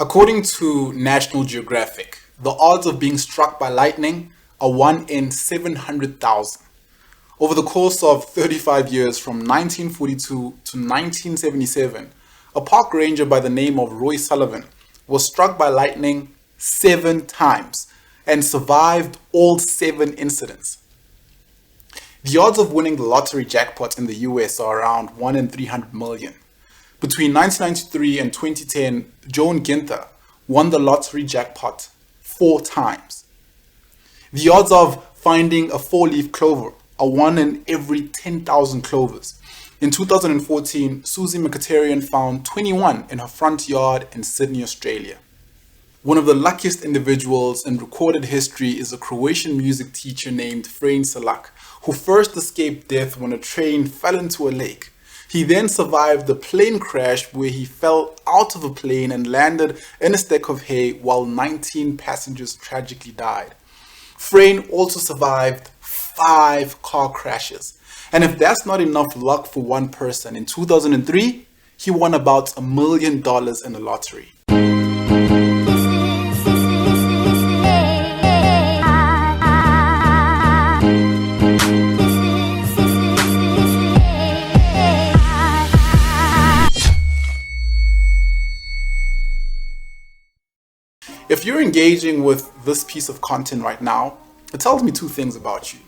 According to National Geographic, the odds of being struck by lightning are 1 in 700,000. Over the course of 35 years from 1942 to 1977, a park ranger by the name of Roy Sullivan was struck by lightning 7 times and survived all 7 incidents. The odds of winning the lottery jackpot in the US are around 1 in 300 million. Between 1993 and 2010, Joan Ginther won the lottery jackpot 4 times. The odds of finding a 4-leaf clover are 1 in every 10,000 clovers. In 2014, Susie McAterian found 21 in her front yard in Sydney, Australia. One of the luckiest individuals in recorded history is a Croatian music teacher named Frane Selak, who first escaped death when a train fell into a lake. He then survived a plane crash where he fell out of a plane and landed in a stack of hay while 19 passengers tragically died. Frane also survived 5 car crashes. And if that's not enough luck for one person, in 2003, he won about $1 million in the lottery. If you're engaging with this piece of content right now, it tells me 2 things about you.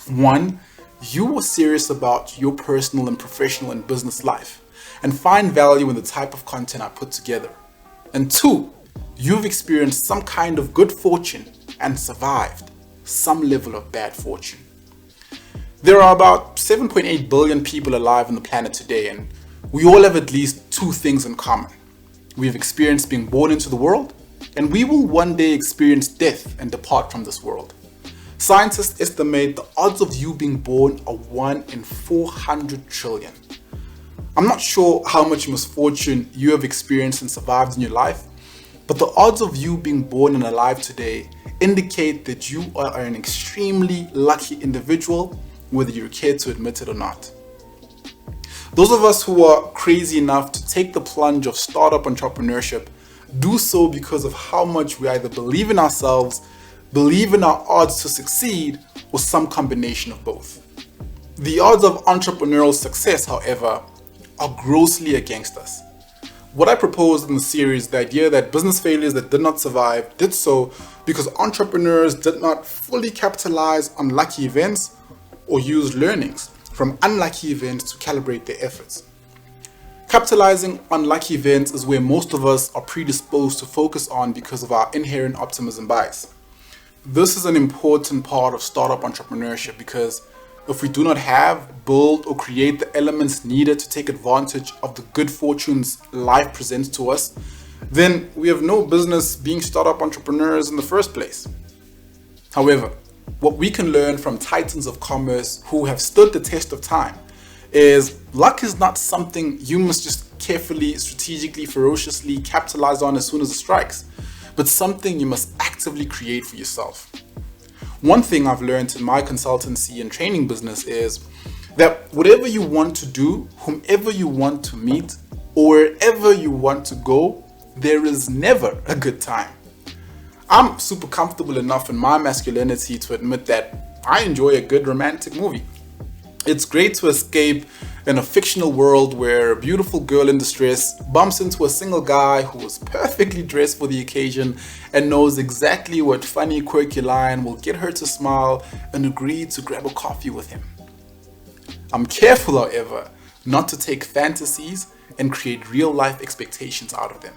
1, you are serious about your personal and professional and business life and find value in the type of content I put together. And 2, you've experienced some kind of good fortune and survived some level of bad fortune. There are about 7.8 billion people alive on the planet today, and we all have at least 2 things in common. We've experienced being born into the world, and we will one day experience death and depart from this world. Scientists estimate the odds of you being born are 1 in 400 trillion. I'm not sure how much misfortune you have experienced and survived in your life, but the odds of you being born and alive today indicate that you are an extremely lucky individual, whether you care to admit it or not. Those of us who are crazy enough to take the plunge of startup entrepreneurship do so because of how much we either believe in ourselves, believe in our odds to succeed, or some combination of both. The odds of entrepreneurial success, however, are grossly against us. What I proposed in the series, the idea that business failures that did not survive did so because entrepreneurs did not fully capitalize on lucky events or use learnings from unlucky events to calibrate their efforts. Capitalizing on lucky events is where most of us are predisposed to focus on because of our inherent optimism bias. This is an important part of startup entrepreneurship because if we do not have, build, or create the elements needed to take advantage of the good fortunes life presents to us, then we have no business being startup entrepreneurs in the first place. However, what we can learn from titans of commerce who have stood the test of time is luck is not something you must just carefully, strategically, ferociously capitalize on as soon as it strikes, but something you must actively create for yourself. One thing I've learned in my consultancy and training business is that whatever you want to do, whomever you want to meet, or wherever you want to go, there is never a good time. I'm super comfortable enough in my masculinity to admit that I enjoy a good romantic movie. It's great to escape in a fictional world where a beautiful girl in distress bumps into a single guy who is perfectly dressed for the occasion and knows exactly what funny, quirky line will get her to smile and agree to grab a coffee with him. I'm careful, however, not to take fantasies and create real-life expectations out of them,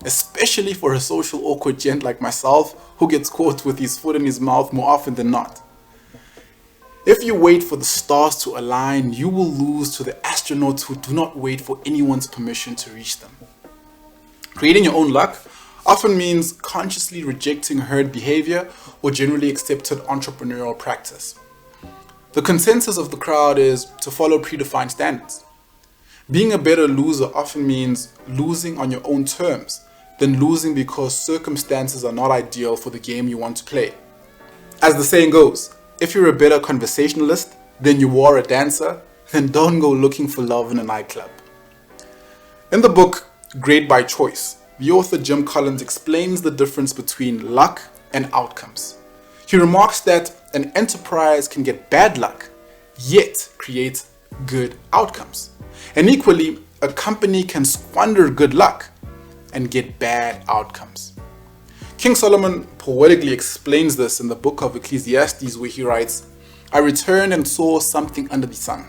especially for a social awkward gent like myself who gets caught with his foot in his mouth more often than not. If you wait for the stars to align, you will lose to the astronauts who do not wait for anyone's permission to reach them. Creating your own luck often means consciously rejecting herd behavior or generally accepted entrepreneurial practice. The consensus of the crowd is to follow predefined standards. Being a better loser often means losing on your own terms than losing because circumstances are not ideal for the game you want to play. As the saying goes, if you're a better conversationalist than you are a dancer, then don't go looking for love in a nightclub. In the book Great by Choice, the author Jim Collins explains the difference between luck and outcomes. He remarks that an enterprise can get bad luck, yet create good outcomes. And equally, a company can squander good luck and get bad outcomes. King Solomon poetically explains this in the book of Ecclesiastes, where he writes, "I returned and saw something under the sun.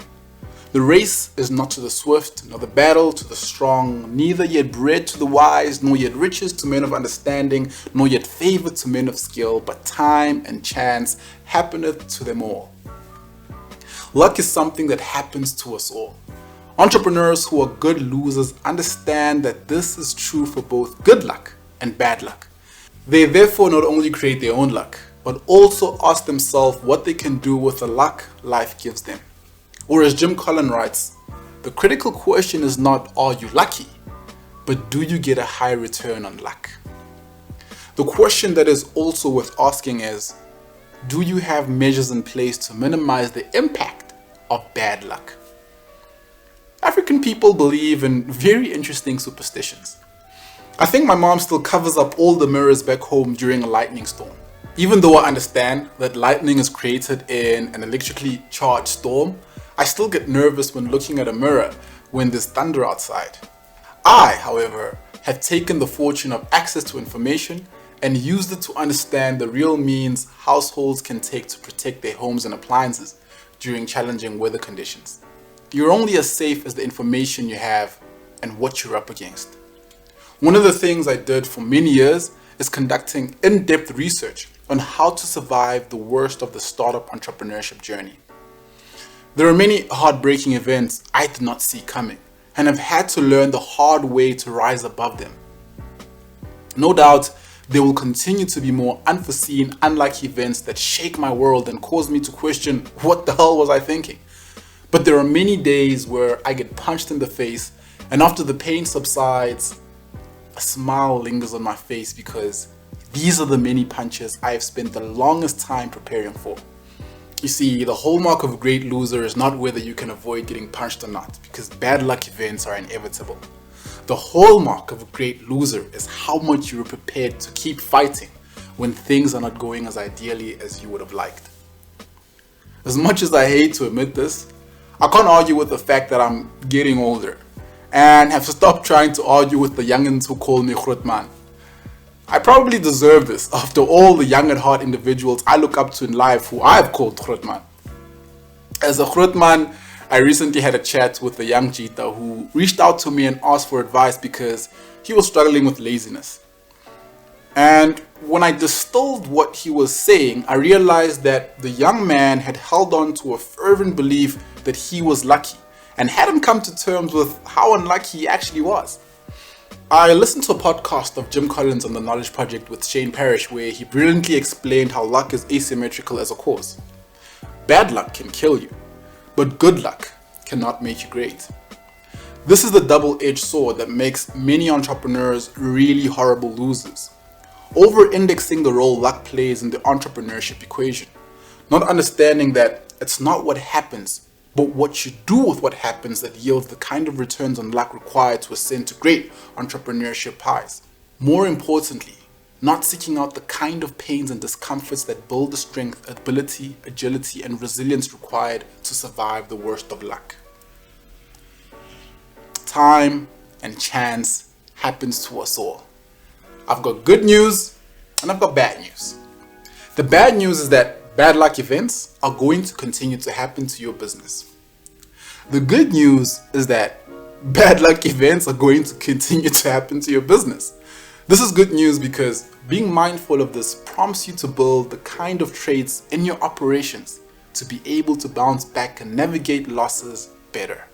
The race is not to the swift, nor the battle to the strong, neither yet bread to the wise, nor yet riches to men of understanding, nor yet favor to men of skill, but time and chance happeneth to them all." Luck is something that happens to us all. Entrepreneurs who are good losers understand that this is true for both good luck and bad luck. They therefore not only create their own luck, but also ask themselves what they can do with the luck life gives them. Or as Jim Collins writes, the critical question is not, are you lucky? But do you get a high return on luck? The question that is also worth asking is, do you have measures in place to minimize the impact of bad luck? African people believe in very interesting superstitions. I think my mom still covers up all the mirrors back home during a lightning storm. Even though I understand that lightning is created in an electrically charged storm, I still get nervous when looking at a mirror when there's thunder outside. I, however, have taken the fortune of access to information and used it to understand the real means households can take to protect their homes and appliances during challenging weather conditions. You're only as safe as the information you have and what you're up against. One of the things I did for many years is conducting in-depth research on how to survive the worst of the startup entrepreneurship journey. There are many heartbreaking events I did not see coming and have had to learn the hard way to rise above them. No doubt, there will continue to be more unforeseen, unlucky events that shake my world and cause me to question what the hell was I thinking. But there are many days where I get punched in the face, and after the pain subsides, a smile lingers on my face because these are the many punches I have spent the longest time preparing for. You see, the hallmark of a great loser is not whether you can avoid getting punched or not, because bad luck events are inevitable. The hallmark of a great loser is how much you are prepared to keep fighting when things are not going as ideally as you would have liked. As much as I hate to admit this, I can't argue with the fact that I'm getting older and have stopped trying to argue with the youngins who call me Grootman. I probably deserve this after all the young at heart individuals I look up to in life who I have called Grootman. As a Grootman, I recently had a chat with a young cheetah who reached out to me and asked for advice because he was struggling with laziness. And when I distilled what he was saying, I realized that the young man had held on to a fervent belief that he was lucky and hadn't come to terms with how unlucky he actually was. I listened to a podcast of Jim Collins on the Knowledge Project with Shane Parrish where he brilliantly explained how luck is asymmetrical as a cause. Bad luck can kill you, but good luck cannot make you great. This is the double-edged sword that makes many entrepreneurs really horrible losers, over-indexing the role luck plays in the entrepreneurship equation, not understanding that it's not what happens, but what you do with what happens that yields the kind of returns on luck required to ascend to great entrepreneurship highs. More importantly, not seeking out the kind of pains and discomforts that build the strength, ability, agility, and resilience required to survive the worst of luck. Time and chance happens to us all. I've got good news and I've got bad news. The bad news is that bad luck events are going to continue to happen to your business. The good news is that bad luck events are going to continue to happen to your business. This is good news because being mindful of this prompts you to build the kind of traits in your operations to be able to bounce back and navigate losses better.